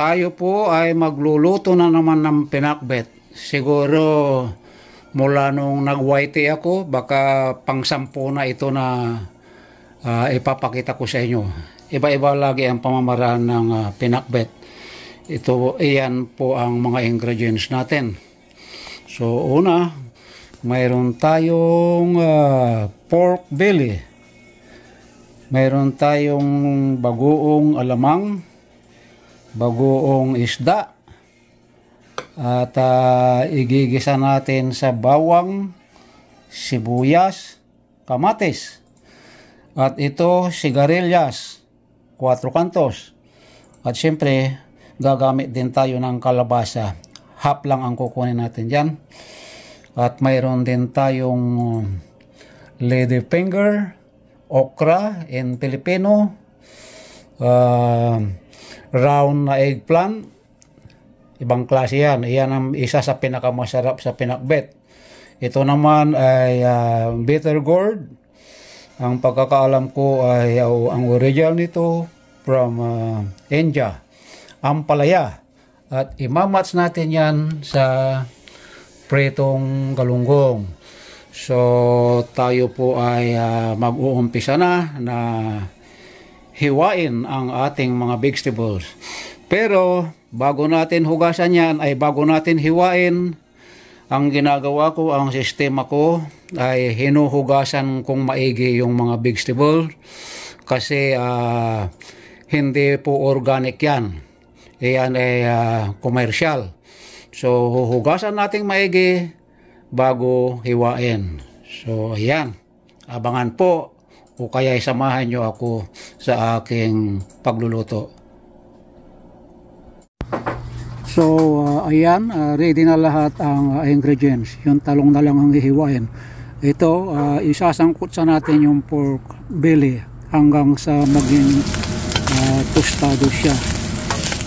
tayo po ay magluluto na naman ng pinakbet. Siguro mula nung nag-YT ako, baka pang-sampu na ito na ipapakita ko sa inyo. Iba-iba lagi ang pamamaraan ng pinakbet. Iyan po ang mga ingredients natin. So una, mayroon tayong pork belly. Mayroon tayong bagoong alamang, bagoong isda, at igigisa natin sa bawang, sibuyas, kamatis, at ito sigarilyas, 4 kantos, at syempre gagamit din tayo ng kalabasa. Half lang ang kukunin natin dyan. At mayroon din tayong ladyfinger, okra in Filipino, round na eggplant, ibang klase yan. Iyan ang isa sa pinakamasarap sa pinakbet. Ito naman ay bitter gourd. Ang pagkakaalam ko ay ang original nito from India, ampalaya. At imamatch natin yan sa pritong galunggong. So tayo po ay mag-uumpisa na hiwain ang ating mga vegetables. Pero bago natin hugasan yan, ay bago natin hiwain, ang ginagawa ko, ang sistema ko ay hinuhugasan kong maigi yung mga vegetables kasi hindi po organic yan. Iyan ay commercial. So huhugasan natin maigi bago hiwain. So ayan, abangan po o kaya samahan nyo ako sa aking pagluluto. So ayan, ready na lahat ang ingredients. Yung talong na lang ang hihiwain. Ito, isasangkot sa natin yung pork belly hanggang sa maging tostado siya.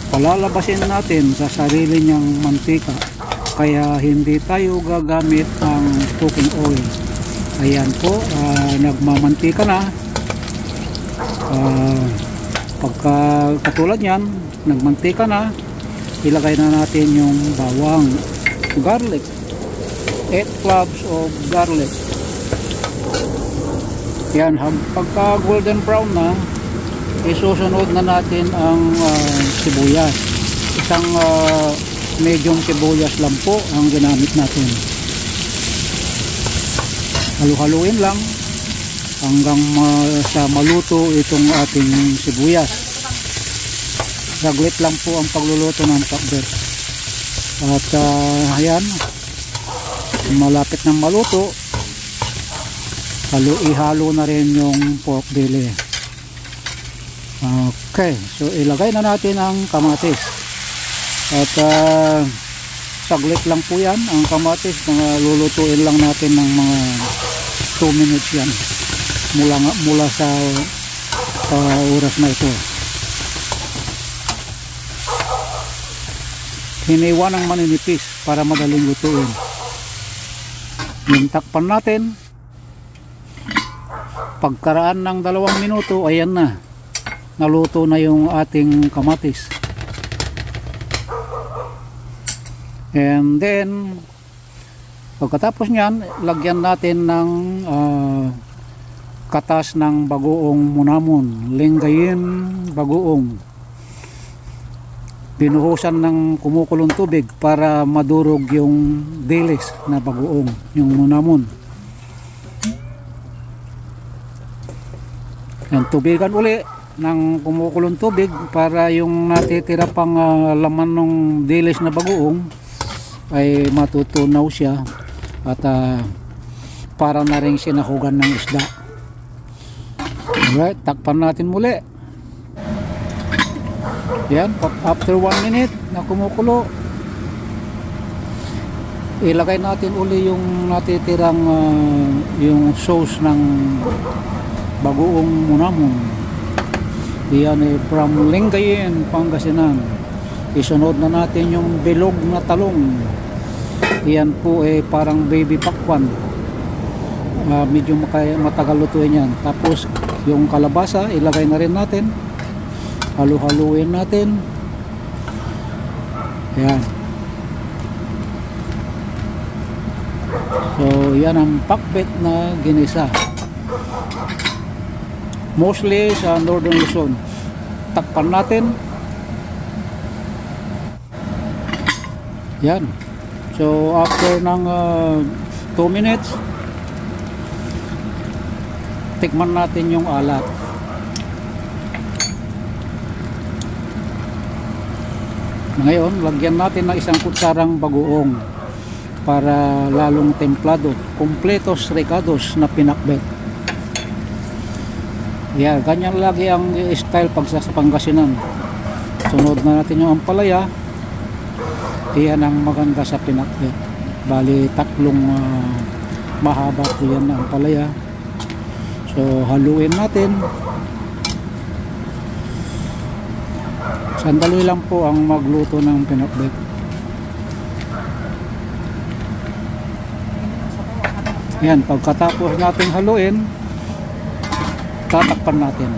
Palalabasin natin sa sarili niyang mantika, kaya hindi tayo gagamit ng cooking oil. Ayan po, nagmamantika na. Pagka katulad yan, nagmantika na, ilagay na natin yung bawang, garlic, 8 cloves of garlic. Yan, pagka golden brown na, isusunod na natin ang sibuyas. Isang medium sibuyas lang po ang ginamit natin. Halu-haluin lang hanggang sa maluto itong ating sibuyas. Saglit lang po ang pagluluto ng pakbet. At ayan, malapit ng maluto, ihalo na rin yung pork belly. Okay, so ilagay na natin ang kamatis. At saglit lang po yan ang kamatis. Lulutuin lang natin ng mga 2 minutes yan mula sa oras na ito. Hiniwa ng maninipis para madaling lutuin. Yung takpan natin, pagkaraan ng 2 minuto, ayan na, naluto na yung ating kamatis. And then pagkatapos nyan, lagyan natin ng katas ng bagoong munamon, linggayin bagoong. Binuhusan ng kumukulong tubig para madurog yung dilis na bagoong, yung munamon. And tubigan uli ng kumukulong tubig para yung natitira pang laman ng dilis na bagoong ay matutunaw siya at para na rin sinahugan ng isda. Alright, takpan natin muli. Yan, after 1 minute na kumukulo, ilagay natin uli yung natitirang yung sauce ng bagoong munamon. Yan ay from Lingayen, Pangasinan. Isunod na natin yung bilog na talong. Yan po ay parang baby pakwan. Medyo matagal lutuin yan. Tapos yung kalabasa ilagay na rin natin. Halu-haluin natin. Yan. So yan ang pakbet na ginisa. Mostly sa Northern Luzon. Takpan natin. Yan. So after ng 2 minutes, tikman natin yung alat. Ngayon, lagyan natin ng isang kutsarang bagoong para lalong templado, completos recados na pinakbet. Yeah, ganyan lagi ang style pag sa Pangasinan. Sunod na natin yung ampalaya. Iyan ang maganda sa pinakbet. Bali, tatlong mahaba po yan ang ampalaya. So, haluin natin. Sandali lang po ang magluto ng pinakbet. Yan, pagkatapos natin haluin, tatakpan natin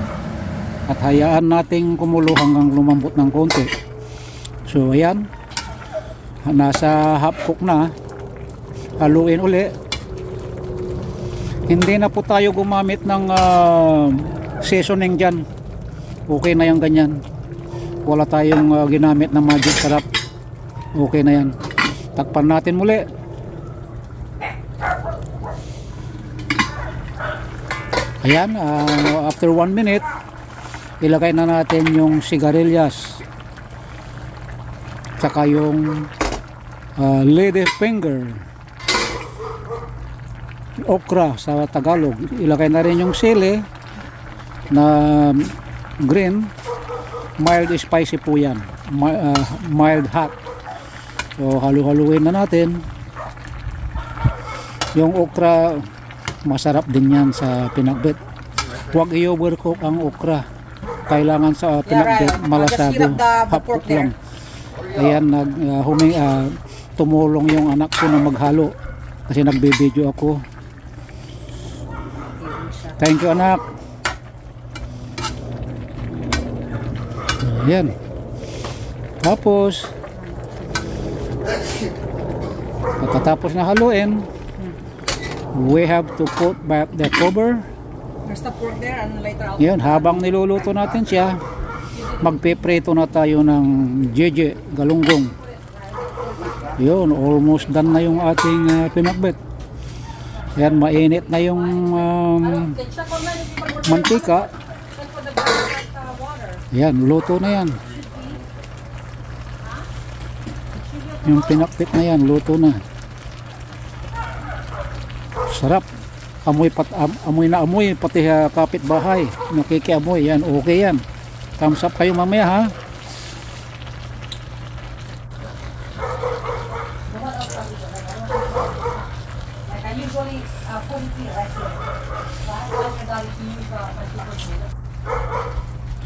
at hayaan nating kumulo hanggang lumambot ng konti. So ayan, nasa half cook na. Haluin uli. Hindi na po tayo gumamit ng seasoning dyan. Okay na yung ganyan. Wala tayong ginamit na magic sarap. Okay na yan. Takpan natin muli. Ayan, after 1 minute, ilagay na natin yung sigarilyas. Tsaka yung lady finger. Okra sa Tagalog. Ilagay na rin yung sili na green. Mild spicy po yan, mild hot. So halu-haluin na natin. Yung okra masarap din yan sa pinakbet. Huwag i-overcook ang okra. Kailangan sa pinakbet malasado, half cook lang. Ayan, tumulong yung anak ko na maghalo kasi nagbe-video ako. Thank you, anak. Ayan. Tapos pagkatapos na haluin, we have to put back the cover. There's the pork there and later I'll... Yan, habang niluluto natin siya, magpiprito na tayo ng jeje, galunggong. Yun, almost done na yung ating pinakbet. Yan, mainit na yung mantika. Yan, luto na yan. Yung pinakbet na yan, luto na. Sarap. Amoy na amoy, pati kapitbahay nakikiamoy. Yan, okay yan. Thumbs up kayo mamaya, ha.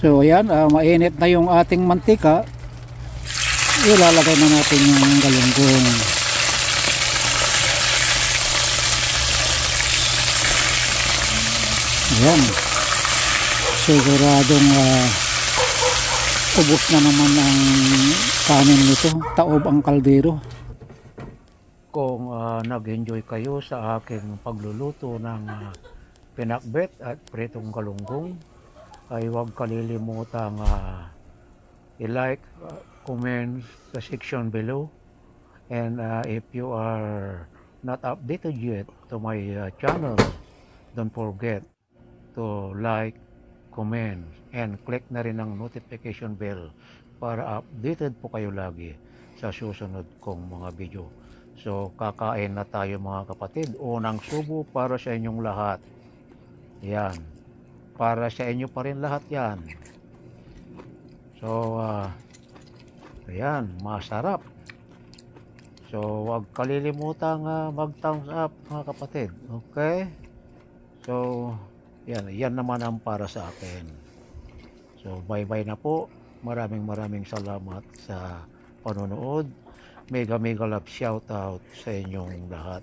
So ayan, mainit na yung ating mantika. Ilalagay na natin yung galunggong. Ayan, siguradong ubos na naman ang kanin nito. Taob ang kaldero. Kung nag-enjoy kayo sa aking pagluluto ng pinakbet at pritong galunggong, ay huwag kalilimutang i-like, comment the section below, and if you are not updated yet to my channel, don't forget to like, comment, and click na rin ang notification bell para updated po kayo lagi sa susunod kong mga video. So kakain na tayo mga kapatid. Unang subo para sa inyong lahat. Yan, para sa inyo pa rin lahat yan. So ayan, masarap. So huwag kalilimutang mag-thumbs up mga kapatid. Okay, so yan naman ang para sa akin. So bye bye na po. Maraming salamat sa panonood. Mega love shout out sa inyong lahat.